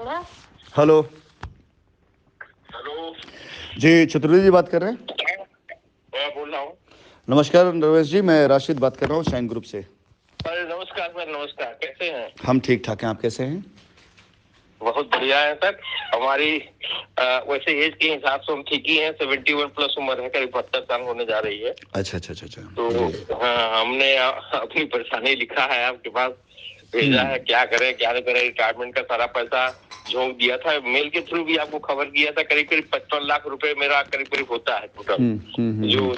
Hello hello जी, चतुर्वेदी जी बात कर रहे हैं। मैं बोल रहा हूँ। नमस्कार रमेश जी, मैं राशिद बात कर रहा हूँ शाइन ग्रुप से। अरे नमस्कार सर, नमस्कार। कैसे हैं? हम ठीक ठाक हैं, आप कैसे हैं? बहुत बढ़िया है सर। हमारी वैसे एज के हिसाब से हम ठीक ही हैं। 71 प्लस उम्र है, करीब 72 साल होने जा रही है। अच्छा अच्छा अच्छा अच्छा तो जी। हाँ, हमने अपनी परेशानी लिखा है आपके पास, भेजा है। क्या करें क्या नहीं करें। रिटायरमेंट का सारा पैसा झोंक दिया था, मेल के थ्रू भी आपको खबर किया था। करीब करीब 55 लाख रुपए मेरा करीब करीब होता है टोटल। जो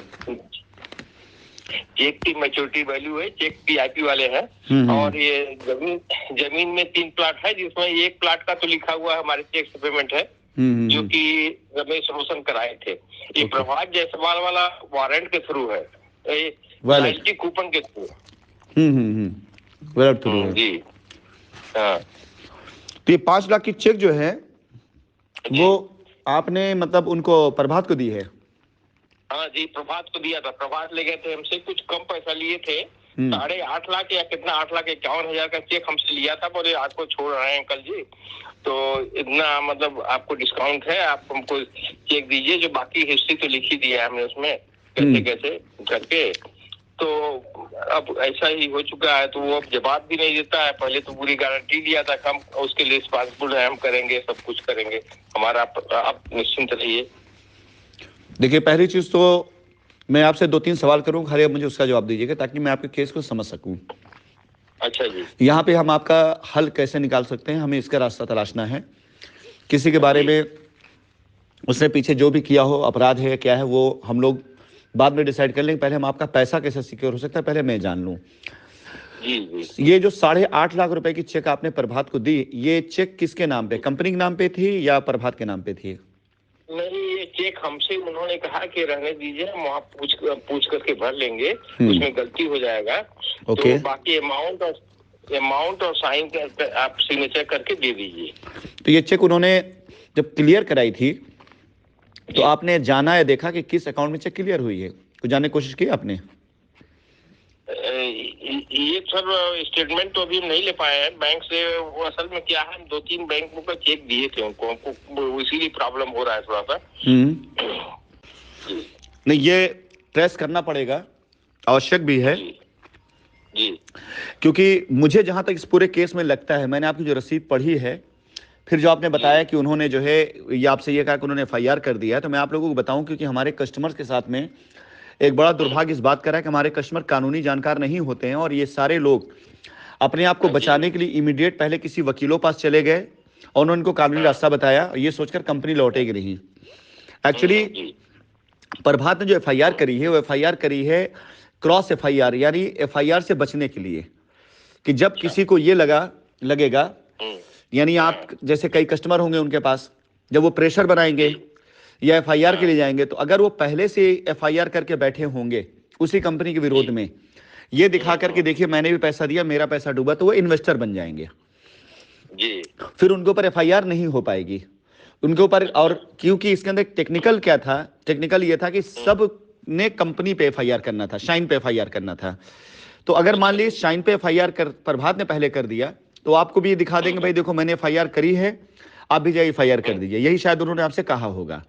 चेक की मैच्योरिटी वैल्यू है, चेक पीआईपी वाले हैं। और ये जमीन में 3 प्लाट है, जिसमें एक प्लाट का तो लिखा हुआ है हमारे चेक से पेमेंट है, जो कि रमेश रोशन कराए थे। ये प्रभात जायसवाल वाला वारंट के थ्रू है, लॉयल्टी कूपन के थ्रू। वैलेट थ्रू है जी हाँ। तो ये 5 लाख की चेक जो है वो आपने मतलब उनको प्रभात को दी है? हाँ जी, प्रभात को दिया था। प्रभात ले गए थे हमसे, कुछ कम पैसा लिए थे। 8.5 लाख या कितना, 8,51,000 का चेक हमसे लिया था। बोले आपको छोड़ रहे हैं अंकल जी, तो इतना मतलब आपको डिस्काउंट है, आप हमको चेक दीजिए। जो बाकी हिस्ट्री तो लिखी दिया है हमने उसमें, कैसे कैसे करके। तो अब ऐसा ही हो चुका है, तो वो अब जवाब भी नहीं देता है। पहले तो पूरी गारंटी दिया था, हम उसके लिए रिस्पॉन्सिबल है, हम करेंगे, सब कुछ करेंगे हमारा। आप निश्चिंत रहिए। देखिए, पहली चीज तो मैं आपसे 2-3 सवाल करूंगा, खाली आप मुझे उसका जवाब दीजिएगा ताकि मैं आपके केस को समझ सकूं। अच्छा जी। यहाँ पे हम आपका हल कैसे निकाल सकते हैं, हमें इसका रास्ता तलाशना है। किसी के बारे में उसने पीछे जो भी किया हो, अपराध है क्या है, वो हम लोग बाद में डिसाइड कर लेंगे। पहले हम आपका पैसा कैसे सिक्योर हो सकता है पहले मैं जान लूं। ये जो 8.5 लाख रुपए की चेक आपने प्रभात को दी, ये चेक किसके नाम पे, कंपनी के नाम पे थी या प्रभात के नाम पे थी? नहीं, ये चेक हमसे उन्होंने कहा कि रहने दीजिए, हम वहाँ पूछ करके भर लेंगे, उसमें गलती हो जाएगा। तो बाकी अमाउंट और साइन कर आप सिग्नेचर करके दे दीजिए। तो ये चेक उन्होंने जब क्लियर कराई थी तो आपने जाना या देखा कि किस अकाउंट में चेक क्लियर हुई है? कुछ जानने की कोशिश की आपने? ये सर स्टेटमेंट तो अभी हम नहीं ले पाए हैं बैंक से। वो असल में क्या है, हम 2-3 बैंकों का चेक दिए थे उनको, हमको इसीलिए प्रॉब्लम हो रहा है थोड़ा सा। नहीं, ये ट्रेस करना पड़ेगा, आवश्यक भी है। जी। क्योंकि मुझे जहां तक इस पूरे केस में लगता है, मैंने आपकी जो रसीद पढ़ी है, फिर जो आपने बताया कि उन्होंने जो है ये आपसे ये कहा कि उन्होंने एफआईआर कर दिया है, तो मैं आप लोगों को बताऊं, क्योंकि हमारे कस्टमर्स के साथ में एक बड़ा दुर्भाग्य इस बात का है कि हमारे कस्टमर कानूनी जानकार नहीं होते हैं, और ये सारे लोग अपने आप को बचाने के लिए इमीडिएट पहले किसी वकीलों पास चले गए और उन्होंने उनको कानूनी रास्ता बताया, ये सोचकर कंपनी लौटेगी नहीं। एक्चुअली प्रभात ने जो एफआईआर करी है वो एफआईआर करी है क्रॉस एफआईआर, यानी एफआईआर से बचने के लिए, कि जब किसी को ये लगेगा, यानी आप जैसे कई कस्टमर होंगे उनके पास, जब वो प्रेशर बनाएंगे या एफआईआर के लिए जाएंगे, तो अगर वो पहले से एफआईआर करके बैठे होंगे उसी कंपनी के विरोध में, ये दिखा करके देखिए मैंने भी पैसा दिया, मेरा पैसा डूबा, तो वो इन्वेस्टर बन जाएंगे जी। फिर उनके ऊपर एफआईआर नहीं हो पाएगी उनके ऊपर। और क्योंकि इसके अंदर टेक्निकल क्या था, टेक्निकल ये था कि सब ने कंपनी पे एफआईआर करना था, शाइन पे एफआईआर करना था। तो अगर मान लीजिए शाइन पे एफआईआर कर प्रभात ने पहले कर दिया, तो आपको भी ये दिखा देंगे भाई देखो मैंने एफआईआर करी है, आप भी जाइए एफआईआर कर दीजिए। यही शायद उन्होंने आपसे कहा होगा।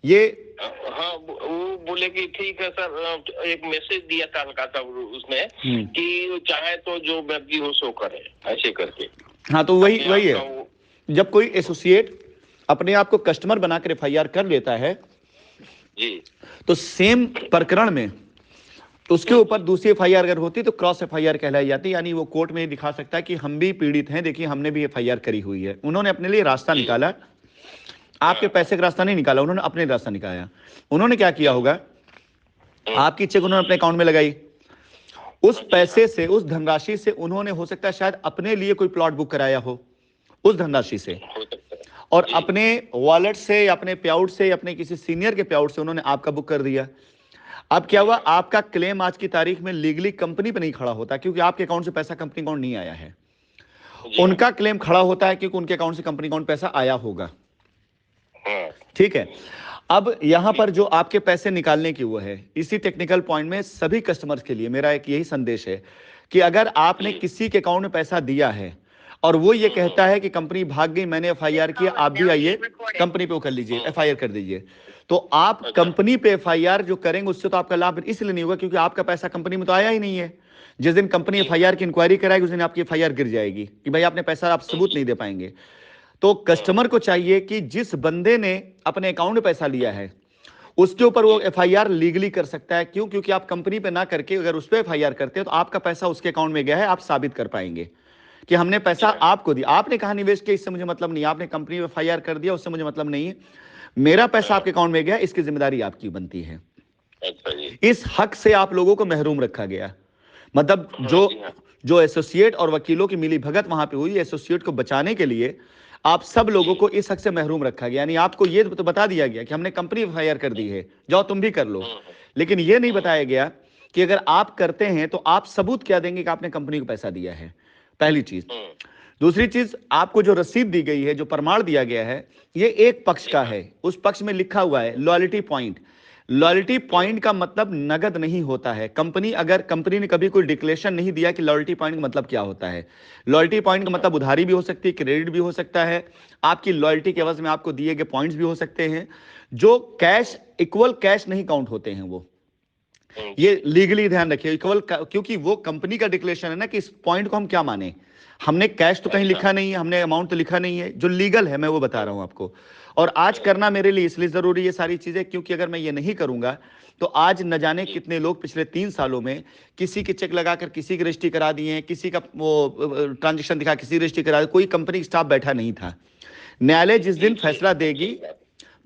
ये हाँ, वो बोले कि ठीक है सर, एक मैसेज दिया था हल्का सा उसमें कि चाहे तो जो मर्जी हो सो करे, ऐसे करके। हाँ, तो वही है, जब कोई एसोसिएट अपने आप को कस्टमर बनाकर एफआईआर कर लेता है जी, तो सेम प्रकरण में तो उसके ऊपर दूसरी एफआईआर अगर होती तो क्रॉस एफआईआर कहलाई जाती, यानी वो कोर्ट में दिखा सकता है कि हम भी पीड़ित हैं, देखिए हमने भी एफआईआर करी हुई है। उन्होंने अपने लिए रास्ता निकाला, आपके पैसे का रास्ता नहीं निकाला, उन्होंने अपने रास्ता निकाला। उन्होंने क्या किया होगा, आपकी चेक उन्होंने अपने अकाउंट में लगाई, उस पैसे से, उस धनराशि से उन्होंने हो सकता है शायद अपने लिए कोई प्लॉट बुक कराया हो उस धनराशि से, और अपने वॉलेट से या अपने पेआउट से या अपने किसी सीनियर के पेआउट से उन्होंने आपका बुक कर दिया। अब क्या हुआ, आपका क्लेम आज की तारीख में लीगली कंपनी पे नहीं खड़ा होता क्योंकि आपके अकाउंट से पैसा कंपनी अकाउंट नहीं आया है। उनका क्लेम खड़ा होता है क्योंकि उनके अकाउंट से कंपनी अकाउंट पैसा आया होगा। ठीक है, अब यहां पर जो आपके पैसे निकालने की वो है, इसी टेक्निकल पॉइंट में सभी कस्टमर्स के लिए मेरा एक यही संदेश है कि अगर आपने किसी के अकाउंट में पैसा दिया है और वो ये कहता है कि कंपनी भाग गई, मैंने एफआईआर किया, आप भी आइए कंपनी पे वो कर लीजिए, एफआईआर कर दीजिए। तो आप कंपनी पे एफआईआर जो करेंगे उससे तो आपका लाभ इसलिए नहीं होगा क्योंकि आपका पैसा कंपनी में तो आया ही नहीं है। जिस दिन कंपनी एफआईआर की इंक्वायरी कराएगी उस दिन आपकी एफआईआर गिर जाएगी कि भाई आपने पैसा, आप सबूत नहीं दे पाएंगे। तो कस्टमर को चाहिए कि जिस बंदे ने अपने अकाउंट में पैसा लिया है उसके ऊपर वो एफआईआर लीगली कर सकता है। क्यों? क्योंकि आप कंपनी पे ना करके अगर उस पर एफआईआर करते हैं तो आपका पैसा उसके अकाउंट में गया है, आप साबित कर पाएंगे कि हमने पैसा आपको दिया, आपने कहा निवेश किया, इससे मुझे मतलब नहीं, आपने कंपनी में एफआईआर कर दिया, उससे मुझे मतलब नहीं है, मेरा पैसा आपके अकाउंट में गया, इसकी जिम्मेदारी आपकी बनती है। इस हक से आप लोगों को महरूम रखा गया। मतलब जो एसोसिएट और वकीलों की मिली भगत वहां पे हुई, एसोसिएट को बचाने के लिए आप सब लोगों को इस हक से महरूम रखा गया। यानी आपको ये तो बता दिया गया कि हमने कंपनी एफआईआर कर दी है, जाओ तुम भी कर लो, लेकिन ये नहीं बताया गया कि अगर आप करते हैं तो आप सबूत क्या देंगे कि आपने कंपनी को पैसा दिया है, पहली चीज। दूसरी चीज, आपको जो रसीद दी गई है, जो प्रमाण दिया गया है, ये एक पक्ष का है, उस पक्ष में लिखा हुआ है लॉयल्टी पॉइंट। लॉयल्टी पॉइंट का मतलब नगद नहीं होता है। अगर कंपनी ने कभी कोई डिक्लेरेशन नहीं दिया कि लॉयल्टी पॉइंट का मतलब क्या होता है। लॉयल्टी पॉइंट का मतलब उधारी भी हो सकती है, क्रेडिट भी हो सकता है, आपकी लॉयल्टी के एवज में आपको दिए गए पॉइंट्स भी हो सकते हैं, जो कैश, इक्वल कैश नहीं काउंट होते हैं वो। ये लीगली ध्यान रखिए, इक्वल, क्योंकि वो कंपनी का डिक्लेरेशन है ना कि इस पॉइंट को हम क्या माने। हमने कैश तो कहीं लिखा नहीं है, हमने अमाउंट तो लिखा नहीं है, जो लीगल है मैं वो बता रहा हूं आपको। और आज करना मेरे लिए इसलिए जरूरी है सारी चीजें, क्योंकि अगर मैं ये नहीं करूंगा तो आज न जाने कितने लोग पिछले 3 सालों में किसी के चेक लगाकर किसी की रजिस्ट्री करा दिए हैं, किसी का वो ट्रांजेक्शन दिखा किसी रजिस्ट्री करा, कोई कंपनी स्टाफ बैठा नहीं था। न्यायालय जिस दिन फैसला देगी,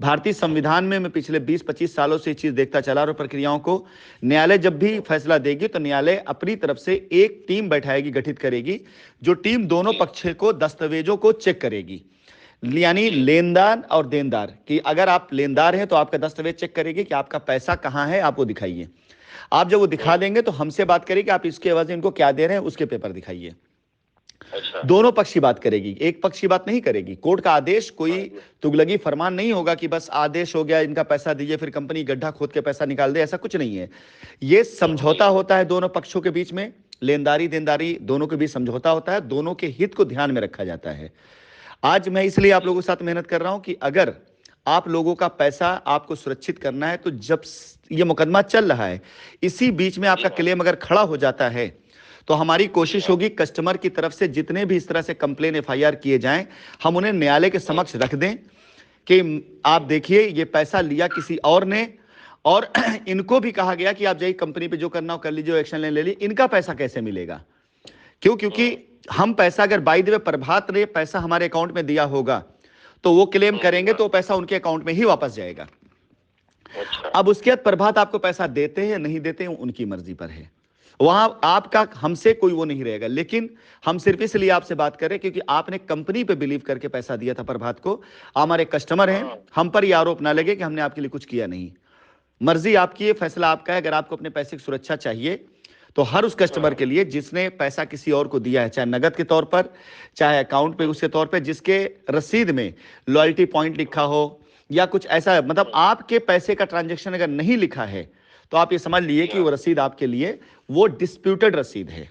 भारतीय संविधान में मैं पिछले 20-25 सालों से ये चीज देखता चला रहा हूं प्रक्रियाओं को, न्यायालय जब भी फैसला देगी तो न्यायालय अपनी तरफ से एक टीम बैठाएगी, गठित करेगी, जो टीम दोनों पक्ष को दस्तावेजों को चेक करेगी। यानी लेनदार और देनदार की, अगर आप लेनदार हैं तो आपका दस्तावेज चेक करेगी कि आपका पैसा कहां है, आप वो दिखाइए। आप जब वो दिखा देंगे तो हमसे बात करेगी, आप इसके एवज इनको क्या दे रहे हैं उसके पेपर दिखाइए। दोनों पक्ष की बात करेगी, एक पक्ष की बात नहीं करेगी। कोर्ट का आदेश कोई तुगलकी फरमान नहीं होगा कि बस आदेश हो गया, इनका पैसा दीजिए, फिर कंपनी गड्ढा खोद के पैसा निकाल दे, ऐसा कुछ नहीं है। ये समझौता होता है दोनों पक्षों के बीच में, लेनदारी देनदारी दोनों के बीच समझौता होता है, दोनों के हित को ध्यान में रखा जाता है। आज मैं इसलिए आप लोगों के साथ मेहनत कर रहा हूं कि अगर आप लोगों का पैसा आपको सुरक्षित करना है तो जब ये मुकदमा चल रहा है, इसी बीच में आपका क्लेम अगर खड़ा हो जाता है तो हमारी कोशिश होगी कस्टमर की तरफ से जितने भी इस तरह से कंप्लेन एफआईआर किए जाएं, हम उन्हें न्यायालय के समक्ष रख दें कि आप देखिए ये पैसा लिया किसी और ने, और इनको भी कहा गया कि आप जाइए कंपनी पे जो करना हो कर लीजिए, एक्शन ले लीजिए, इनका पैसा कैसे मिलेगा। क्यों? क्योंकि हम पैसा, अगर बाय द वे प्रभात ने पैसा हमारे अकाउंट में दिया होगा तो वो क्लेम करेंगे तो पैसा उनके अकाउंट में ही वापस जाएगा। अब उसके बाद प्रभात आपको पैसा देते हैं या नहीं देते हैं उनकी मर्जी पर है, वहां आपका हमसे कोई वो नहीं रहेगा। लेकिन हम सिर्फ इसलिए आपसे बात करें क्योंकि आपने कंपनी पे बिलीव करके पैसा दिया था प्रभात को, हमारे कस्टमर हैं, हम पर यह आरोप ना लगे कि हमने आपके लिए कुछ किया नहीं। मर्जी आपकी है, फैसला आपका है। अगर आपको अपने पैसे की सुरक्षा चाहिए तो हर उस कस्टमर के लिए जिसने पैसा किसी और को दिया है, चाहे नगद के तौर पर चाहे अकाउंट पे उसके तौर पे, जिसके रसीद में लॉयल्टी पॉइंट लिखा हो या कुछ ऐसा, मतलब आपके पैसे का ट्रांजैक्शन अगर नहीं लिखा है तो आप ये समझ लीजिए कि वो रसीद आपके लिए वो डिस्प्यूटेड रसीद है।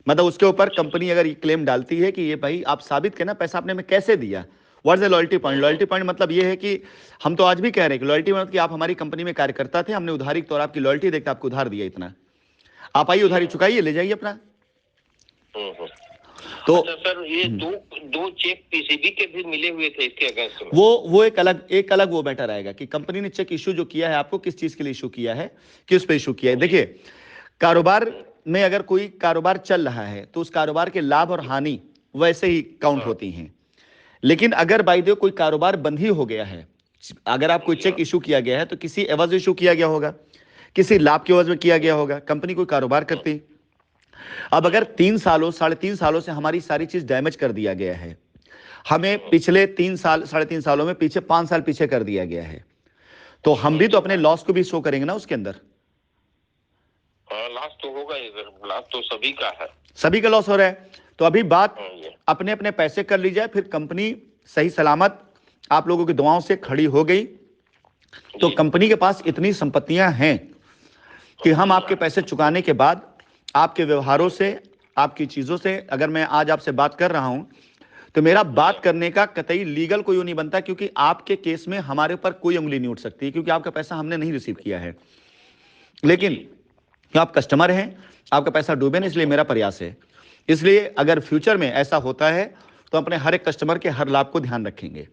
मतलब उसके ऊपर कंपनी अगर ये क्लेम डालती है कि ये भाई आप साबित करना पैसा आपने हमें कैसे दिया। What's the loyalty point? Loyalty point मतलब ये है कि हम तो आज भी कह रहे हैं कि लॉयल्टी मतलब कि आप हमारी कंपनी में कार्यकर्ता थे, हमने उधारी के तौर आपकी लॉयल्टी देखते आपको उधार दिया इतना, आप आइए उधारी चुकाइए, ले जाइए अपना। तो अच्छा सर, ये दो चेक पीसीबी के भी मिले हुए थे इसके अगेंस्ट में, वो एक अलग वो बेटर आएगा कि कंपनी ने चेक इशू जो किया है आपको किस चीज के लिए इशू किया है, किस पे इशू किया है। देखिए, कारोबार में अगर कोई कारोबार चल रहा है तो उस कारोबार के लाभ और हानि वैसे ही काउंट होती हैं। लेकिन अगर बाय द वे कोई कारोबार बंद ही हो गया है, अगर आप कोई चेक इशू किया गया है तो किसी एवज इशू किया गया होगा, किसी लाभ के एवज में किया गया होगा, कंपनी कोई कारोबार करती। अब अगर 3 सालों 3.5 सालों से हमारी सारी चीज डैमेज कर दिया गया है, हमें पिछले 3 साल 3.5 सालों में पीछे 5 साल पीछे कर दिया गया है, तो हम भी तो अपने लॉस को भी शो करेंगे ना उसके अंदर। लॉस तो होगा ही सर, लॉस तो सभी का है, सभी का लॉस हो रहा है। तो अभी बात अपने अपने पैसे कर ली जाए, फिर कंपनी सही सलामत आप लोगों की दुआओं से खड़ी हो गई तो कंपनी के पास इतनी संपत्तियां हैं कि हम आपके पैसे चुकाने के बाद आपके व्यवहारों से आपकी चीजों से अगर मैं आज आपसे बात कर रहा हूं तो मेरा बात करने का कतई लीगल कोई नहीं बनता, क्योंकि आपके केस में हमारे ऊपर कोई उंगली नहीं उठ सकती, क्योंकि आपका पैसा हमने नहीं रिसीव किया है। लेकिन आप कस्टमर हैं, आपका पैसा डूबे ना, इसलिए मेरा प्रयास है। इसलिए अगर फ्यूचर में ऐसा होता है तो अपने हर एक कस्टमर के हर लाभ को ध्यान रखेंगे,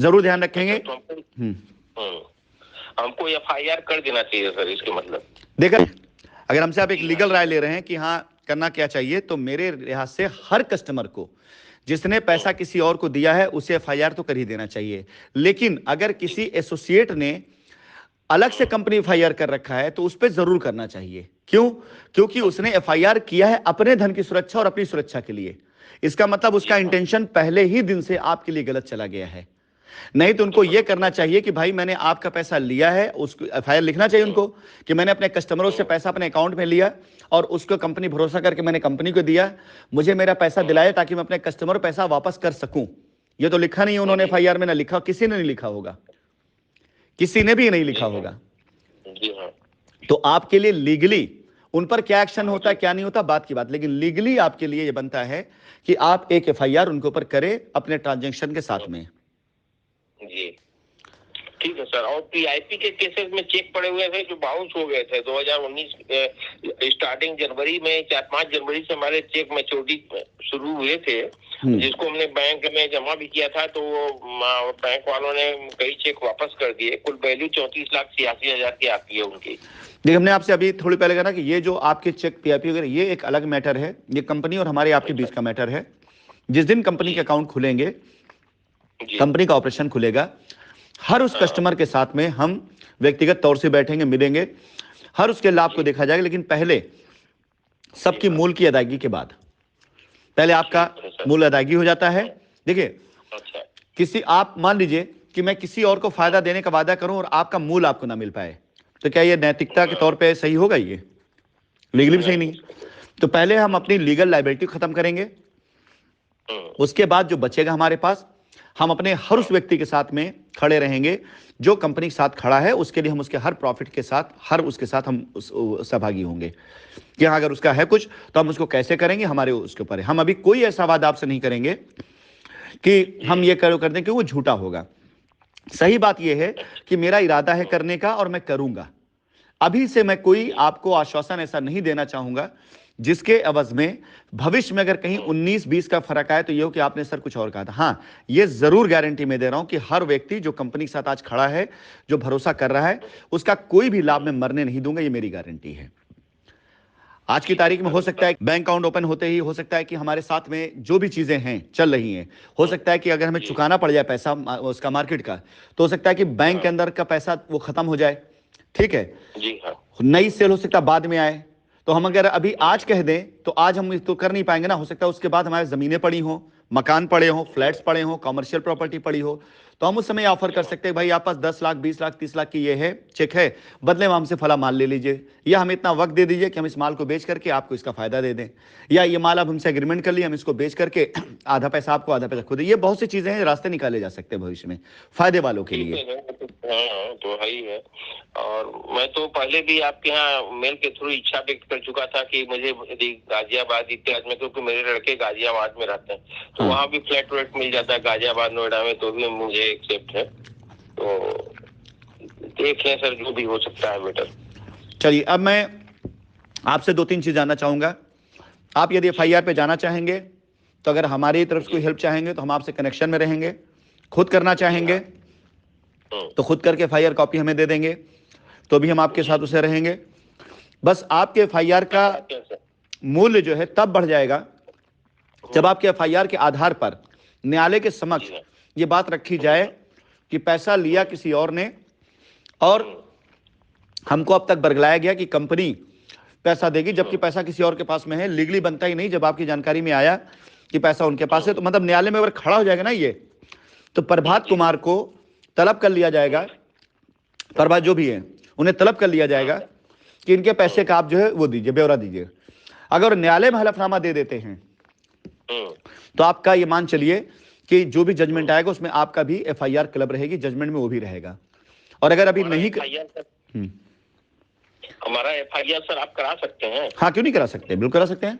जरूर ध्यान रखेंगे। तो हमको FIR कर देना चाहिए सर, इसके मतलब देखिए, अगर हमसे आप एक लीगल राय ले रहे हैं कि हाँ करना क्या चाहिए, तो मेरे लिहाज से हर कस्टमर को जिसने पैसा किसी और को दिया है उसे FIR तो कर ही देना चाहिए। लेकिन अगर किसी एसोसिएट ने अलग से कंपनी FIR कर रखा है तो उस पर जरूर करना चाहिए। क्यों? क्योंकि उसने FIR किया है अपने धन की सुरक्षा और अपनी सुरक्षा के लिए। इसका मतलब उसका इंटेंशन पहले ही दिन से आपके लिए गलत चला गया है। नहीं तो उनको यह करना चाहिए कि भाई मैंने आपका पैसा लिया है, उसको FIR लिखना चाहिए उनको कि मैंने अपने कस्टमरों से पैसा अपने अकाउंट में लिया और उसको कंपनी भरोसा करके मैंने कंपनी को दिया, मुझे मेरा पैसा दिलाए ताकि मैं अपने कस्टमर पैसा वापस कर सकूं। ये तो लिखा नहीं है उन्होंने FIR में, ना लिखा, किसी ने नहीं लिखा होगा, किसी ने भी नहीं लिखा होगा। तो आपके लिए लीगली उन पर क्या एक्शन होता है क्या नहीं होता बात की बात, लेकिन लीगली आपके लिए यह बनता है कि आप एक FIR उनके ऊपर करें अपने ट्रांजैक्शन के साथ में। जी ठीक है सर। और PIP के केसेस में चेक पड़े हुए थे जो बाउंस हो गए थे 2019 स्टार्टिंग जनवरी में, 4-5 जनवरी से हमारे चेक मैच्योरिटी शुरू हुए थे, जिसको हमने बैंक में जमा भी किया था। तो वो बैंक वालों ने कई चेक वापस कर दिए। कुल वैल्यू 34,86,000 की आती है उनकी। देखिए, हमने आपसे अभी थोड़ी पहले कहा ना कि ये जो आपके चेक PIP वगैरह ये एक अलग मैटर है, ये कंपनी और हमारे आपके बीच का मैटर है। जिस दिन कंपनी के अकाउंट खुलेंगे, कंपनी का ऑपरेशन खुलेगा, हर उस कस्टमर के साथ में हम व्यक्तिगत तौर से बैठेंगे, मिलेंगे, हर उसके लाभ को देखा जाएगा। लेकिन पहले सबकी मूल की अदायगी के बाद, पहले आपका मूल अदायगी हो जाता है। देखिए, किसी आप मान लीजिए कि मैं किसी और को फायदा देने का वादा करूं और आपका मूल आपको ना मिल पाए, तो क्या ये नैतिकता के तौर पे सही होगा? ये लीगली भी सही नहीं। तो पहले हम अपनी लीगल लायबिलिटी खत्म करेंगे, उसके बाद जो बचेगा हमारे पास, हम अपने हर उस व्यक्ति के साथ में खड़े रहेंगे जो कंपनी के साथ खड़ा है। उसके लिए हम उसके हर प्रॉफिट के साथ, हर उसके साथ हम सहभागी होंगे कि हाँ अगर उसका है कुछ तो हम उसको कैसे करेंगे, हमारे उसके ऊपर है। हम अभी कोई ऐसा वादा आपसे नहीं करेंगे कि हम ये कर दें, क्योंकि वो झूठा होगा। सही बात यह है कि मेरा इरादा है करने का और मैं करूंगा। अभी से मैं कोई आपको आश्वासन ऐसा नहीं देना चाहूंगा जिसके एवज में भविष्य में अगर कहीं 19-20 का फर्क आए तो ये हो कि आपने सर कुछ और कहा था। हां, ये जरूर गारंटी मैं दे रहा हूं कि हर व्यक्ति जो कंपनी के साथ आज खड़ा है, जो भरोसा कर रहा है, उसका कोई भी लाभ मैं मरने नहीं दूंगा, ये मेरी गारंटी है। आज की तारीख में हो सकता है बैंक अकाउंट ओपन होते ही हो सकता है कि हमारे साथ में जो भी चीजें हैं चल रही हैं, हो सकता है कि अगर हमें चुकाना पड़ जाए पैसा उसका मार्केट का, तो हो सकता है कि बैंक के अंदर का पैसा वो खत्म हो जाए। ठीक है जी, हाँ। नई सेल हो सकता है बाद में आए, तो हम अगर अभी आज कह दें तो आज हम तो कर नहीं पाएंगे ना। हो सकता है उसके बाद हमारे जमीनें पड़ी हो, मकान पड़े हो, फ्लैट्स पड़े हो, कमर्शियल प्रॉपर्टी पड़ी हो, तो हम उस समय ऑफर कर सकते हैं भाई आप पास 10 लाख 20 लाख 30 लाख की ये है चेक है, बदले में हमसे फला माल ले लीजिए, या हमें इतना वक्त दे दीजिए कि हम इस माल को बेच करके आपको इसका फायदा दे दें, या ये माल अब हमसे एग्रीमेंट कर लिया, हम इसको बेच करके आधा पैसा आपको आधा पैसा खुद। ये बहुत सी चीजें हैं, रास्ते निकाले जा सकते हैं भविष्य में फायदे वालों के लिए। हाँ तो है ही है। और मैं तो पहले भी आपके यहाँ मेल के थ्रू इच्छा व्यक्त कर चुका था कि मुझे यदि गाजियाबाद इत्यादि में, क्योंकि मेरे लड़के गाजियाबाद में रहते हैं, तो वहाँ भी फ्लैट वेट मिल जाता है गाजियाबाद नोएडा में, तो भी मुझे एक्सेप्ट है। तो देख लें सर, जो भी हो सकता है बेटर। चलिए, अब मैं आपसे 2-3 चीज जानना चाहूंगा। आप यदि FIR पे जाना चाहेंगे तो अगर हमारी तरफ से कोई हेल्प चाहेंगे तो हम आपसे कनेक्शन में रहेंगे। खुद करना चाहेंगे तो खुद करके FIR कॉपी हमें दे देंगे, तो भी हम आपके साथ उसे रहेंगे। बस आपके FIR का मूल्य जो है तब बढ़ जाएगा जब आपके FIR के आधार पर न्यायालय के समक्ष ये बात रखी जाए कि पैसा लिया किसी और ने और हमको अब तक बरगलाया गया कि कंपनी पैसा देगी, जबकि पैसा किसी और के पास में है। लीगली बनता ही नहीं। जब आपकी जानकारी में आया कि पैसा उनके पास है, तो मतलब न्यायालय में अगर खड़ा हो जाएगा ना ये, तो प्रभात कुमार को तलब कर लिया जाएगा, प्रभात जो भी है उन्हें तलब कर लिया जाएगा कि इनके पैसे का आप जो है वो दीजिए, ब्यौरा दीजिए। अगर न्यायालय में हलफनामा दे देते हैं तो आपका ये मान चलिए कि जो भी जजमेंट आएगा उसमें आपका भी FIR क्लब रहेगी, जजमेंट में वो भी रहेगा। और अगर अभी नहीं हमारा FIR सर आप करा सकते हैं? हाँ, क्यों नहीं करा सकते, बिल्कुल करा सकते हैं।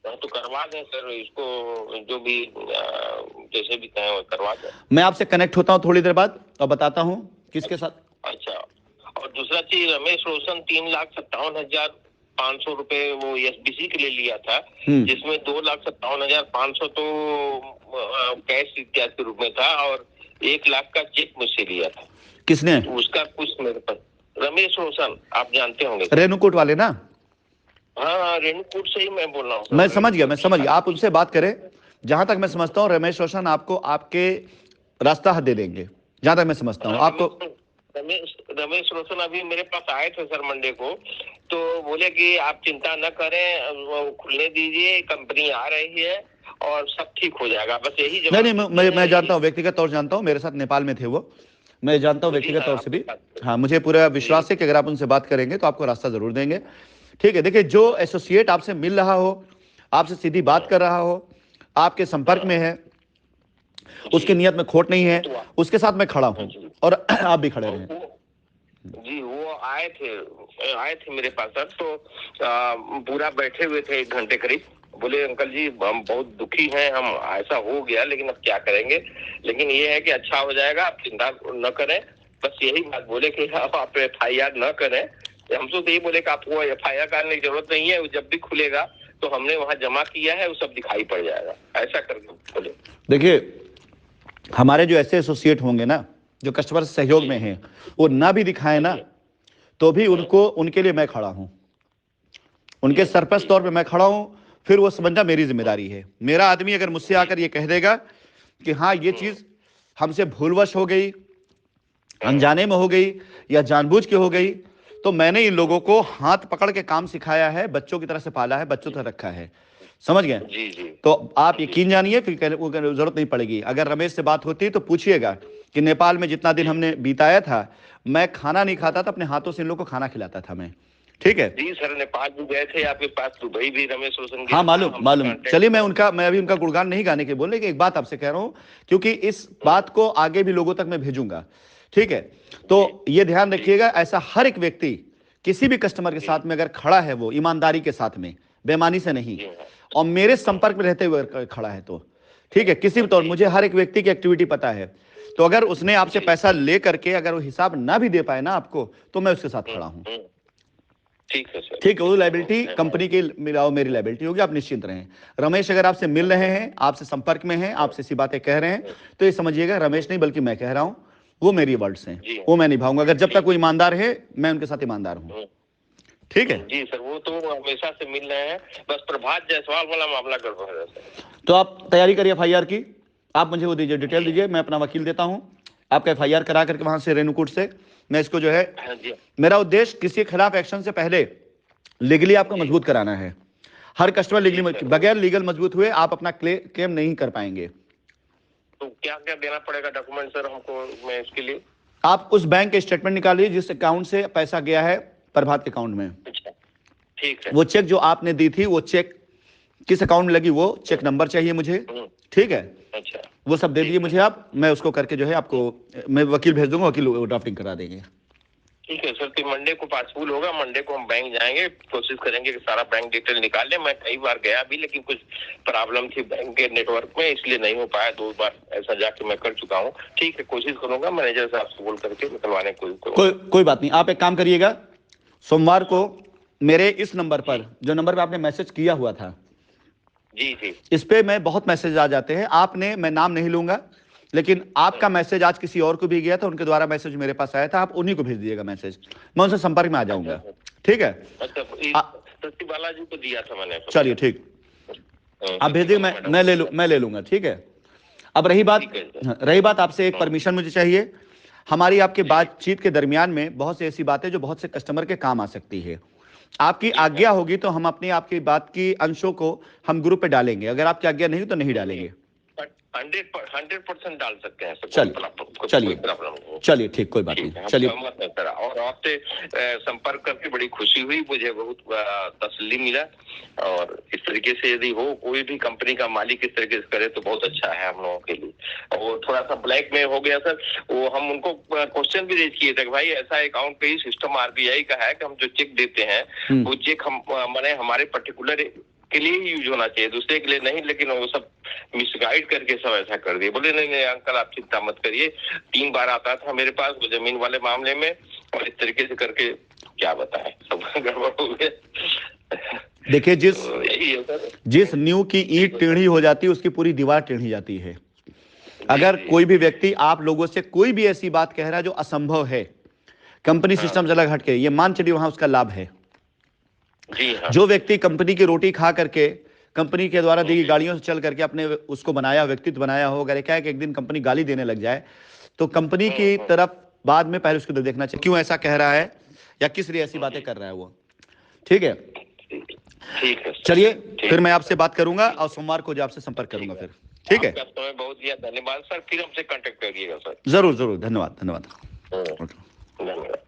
हाँ, तो करवा दें सर इसको, जो भी जैसे भी कहें करवा दें। मैं आपसे कनेक्ट होता हूँ थोड़ी देर बाद और बताता हूँ किसके साथ। अच्छा, और दूसरा चीज, रमेश रोशन 3,57,500 रुपए वो एसबीसी के लिए लिया था, जिसमें 2,57,500 तो कैश इत्यादि के रूप में था और 1 लाख का चेक मुझसे लिया था। किसने? तो उसका कुछ मेरे पास, रमेश रोशन आप जानते होंगे, रेणुकूट वाले ना? हाँ रेणुकूट से ही मैं बोल रहा हूँ। मैं समझ गया, आप उनसे बात करें। जहां तक मैं समझता हूँ रमेश रोशन आपको आपके रास्ता दे देंगे, जहां तक मैं समझता हूँ आपको। रमेश रोशन अभी मेरे पास आए थे सर मंडे को, तो बोले कि आप चिंता न करें, वो खुलने दीजिए, कंपनी आ रही है और सब ठीक हो जाएगा, बस यही जवाब। नहीं, मैं जानता हूँ, व्यक्तिगत तौर जानता हूँ, मेरे साथ नेपाल में थे वो, मैं जानता हूँ व्यक्तिगत तौर से भी। हाँ, मुझे पूरा विश्वास है कि अगर आप उनसे बात करेंगे तो आपको रास्ता जरूर देंगे। ठीक है, देखिए, जो एसोसिएट आपसे मिल रहा हो, आपसे सीधी बात कर रहा हो, आपके संपर्क में है, उसकी नियत में खोट नहीं है, उसके साथ मैं खड़ा हूं और आप भी खड़े रहें। जी, वो आए थे मेरे पास सर, तो पूरा बैठे हुए थे 1 घंटे करीब। बोले अंकल जी हम बहुत दुखी हैं, हम ऐसा हो गया लेकिन अब क्या करेंगे, लेकिन ये है कि अच्छा हो जाएगा, आप चिंता न करें। बस यही बात बोले कि आप FIR न करें। हम तो यही बोले कि आपको FIR करने की जरूरत नहीं है, जब भी खुलेगा तो हमने वहां जमा किया है, वो सब दिखाई पड़ जाएगा, ऐसा करके बोले। देखिए, हमारे जो ऐसे एसोसिएट होंगे ना, जो कस्टमर सहयोग में हैं, वो ना भी दिखाए ना, तो भी उनको, उनके लिए मैं खड़ा हूं, उनके सरपंच तौर पे मैं खड़ा हूं। फिर वो समझना मेरी जिम्मेदारी है। मेरा आदमी अगर मुझसे आकर ये कह देगा कि हाँ ये चीज हमसे भूलवश हो गई, अनजाने में हो गई या जानबूझ के हो गई, तो मैंने इन लोगों को हाथ पकड़ के काम सिखाया है, बच्चों की तरह से पाला है, बच्चों तरह रखा है, समझ गए? जी जी। तो आप यकीन जानिए, फिर जरूरत नहीं पड़ेगी। अगर रमेश से बात होती तो पूछिएगा कि नेपाल में जितना दिन हमने बिताया था, मैं खाना नहीं खाता था, अपने हाथों से इन लोगों को खाना खिलाता था मैं। ठीक है जी सर, नेपाल भी गए थे आपके पास, दुबई भी रमेश रोशन। हाँ, मालूम। चलिए, मैं अभी उनका गुणगान नहीं गाने के बोलने की, एक बात आपसे कह रहा हूं, क्योंकि इस बात को आगे भी लोगों तक मैं भेजूंगा। ठीक है, तो ये ध्यान रखिएगा, ऐसा हर एक व्यक्ति किसी भी कस्टमर के साथ में अगर खड़ा है, वो ईमानदारी के साथ में, बेईमानी से नहीं, और मेरे संपर्क में रहते हुए खड़ा है, तो ठीक है, किसी भी तौर, मुझे हर एक व्यक्ति की एक्टिविटी पता है। तो अगर उसने आपसे पैसा ले करके अगर वो हिसाब ना भी दे पाए ना आपको, तो मैं उसके साथ खड़ा हूं। ठीक है सर, ठीक है, वो लाइबिलिटी कंपनी की मिलाओ, मेरी लाइबिलिटी होगी, आप निश्चिंत रहें। रमेश अगर आपसे मिल रहे हैं, आपसे संपर्क में हैं, आपसे ऐसी बातें कह रहे हैं, तो ये समझिएगा रमेश नहीं बल्कि मैं कह रहा हूं, वो मेरी वर्ड्स हैं, वो मैं निभाऊंगा। अगर जब तक वो ईमानदार है, मैं उनके साथ ईमानदार हूं। ठीक है जी सर, वो तो हमेशा से मिल रहे हैं, बस प्रभात जायसवाल वाला मामला गड़बड़ है सर। तो आप तैयारी करिए FIR की, आप मुझे वो दीजिए, डिटेल दीजिए, मैं अपना वकील देता हूं, आपका FIR करा करके वहां से रेणुकूट से मैं इसको जो है, मेरा उद्देश्य किसी के खिलाफ एक्शन से पहले लीगली आपको मजबूत कराना है। हर कस्टमर लीगली, बगैर लीगल मजबूत हुए आप अपना क्लेम नहीं कर पाएंगे। तो क्या क्या देना पड़ेगा डॉक्यूमेंट सर हमको मैं इसके लिए? आप उस बैंक के स्टेटमेंट निकालिए जिस अकाउंट से पैसा गया है प्रभात के अकाउंट में। ठीक है। वो चेक जो आपने दी थी, वो चेक किस अकाउंट में लगी, वो चेक नंबर चाहिए मुझे। ठीक है, अच्छा, वो सब दे दीजिए मुझे आप, मैं उसको करके जो है आपको, मैं वकील भेज दूंगा, वकील ड्राफ्टिंग करा देंगे। ठीक है सर, तो मंडे को पासबुक होगा, मंडे को हम बैंक जाएंगे, कोशिश करेंगे कि सारा बैंक डिटेल निकाल लें। मैं कई बार गया भी, लेकिन कुछ प्रॉब्लम थी बैंक के नेटवर्क में, इसलिए नहीं हो पाया। 2 बार ऐसा जाके मैं कर चुका हूँ। ठीक है, कोशिश करूंगा मैनेजर साहब से बोल करके निकलवाने की कोई बात नहीं। आप एक काम करिएगा, सोमवार को मेरे इस नंबर पर, जो नंबर पे आपने मैसेज किया हुआ था, जी, इस पे मैं बहुत मैसेज आ जाते हैं। आपने, मैं नाम नहीं लूंगा, लेकिन आपका मैसेज आज किसी और को भी गया था, उनके द्वारा मैसेज मेरे पास आया था, आप उन्हीं को भेज दीजिएगा मैसेज, मैं उनसे संपर्क में आ जाऊंगा। ठीक है, सती बालाजी को दिया था मैंने। चलिए ठीक, आप भेजिए, मैं ले लूंगा। ठीक है, अब रही बात आपसे एक परमिशन मुझे चाहिए। हमारी आपके बातचीत के दरमियान में बहुत सी ऐसी बातें जो बहुत से कस्टमर के काम आ सकती है। आपकी आज्ञा होगी तो हम अपनी आपकी बात की अंशों को हम ग्रुप पे डालेंगे, अगर आपकी आज्ञा नहीं तो नहीं डालेंगे। 100% डाल सकते हैं। चलिए ठीक, कोई बात नहीं, चलिए। और आपसे संपर्क करके बड़ी खुशी हुई, मुझे बहुत तसल्ली मिला। और इस तरीके से यदि हो कोई भी कंपनी का मालिक इस तरीके से करे तो बहुत अच्छा है हम लोगों के लिए। और थोड़ा सा ब्लैक में हो गया सर, वो हम उनको क्वेश्चन भी रेज किए थे कि भाई ऐसा अकाउंट पे ही सिस्टम RBI का है कि हम जो चेक देते हैं वो चेक हम माने हमारे पर्टिकुलर आपके लिए ही यूज होना चाहिए, दूसरे के लिए नहीं। लेकिन वो सब मिसगाइड करके सब ऐसा कर दिए। बोले नहीं नहीं अंकल आप चिंता मत करिए, 3 बार आता था मेरे पास वो जमीन वाले मामले में, और इस तरीके से करके क्या बताएं सब गड़बड़ हो गया। देखिए, तो यही है सर, जिस नींव की ईंट टेढ़ी हो जाती है उसकी पूरी दीवार टेढ़ी जाती है। अगर कोई भी व्यक्ति आप लोगों से कोई भी ऐसी बात कह रहा है जो असंभव है, कंपनी सिस्टम से अलग हटके, ये मान चलिए वहां उसका लाभ है। जी हाँ। जो व्यक्ति कंपनी की रोटी खा करके, कंपनी के द्वारा दी गई गाड़ियों से चल करके अपने उसको बनाया, व्यक्तित्व बनाया हो, अगर क्या है कि एक दिन कंपनी गाली देने लग जाए तो कंपनी की तरफ बाद में पहले उसको देखना चाहिए क्यों ऐसा कह रहा है या किस लिए ऐसी बातें कर रहा है वो। ठीक है, ठीक है चलिए फिर मैं आपसे बात करूंगा और सोमवार को जो आपसे संपर्क करूंगा फिर। ठीक है, आपका समय बहुत दिया, धन्यवाद सर। फिर हमसे कांटेक्ट करिएगा सर। जरूर जरूर, धन्यवाद धन्यवाद। धन्यवाद।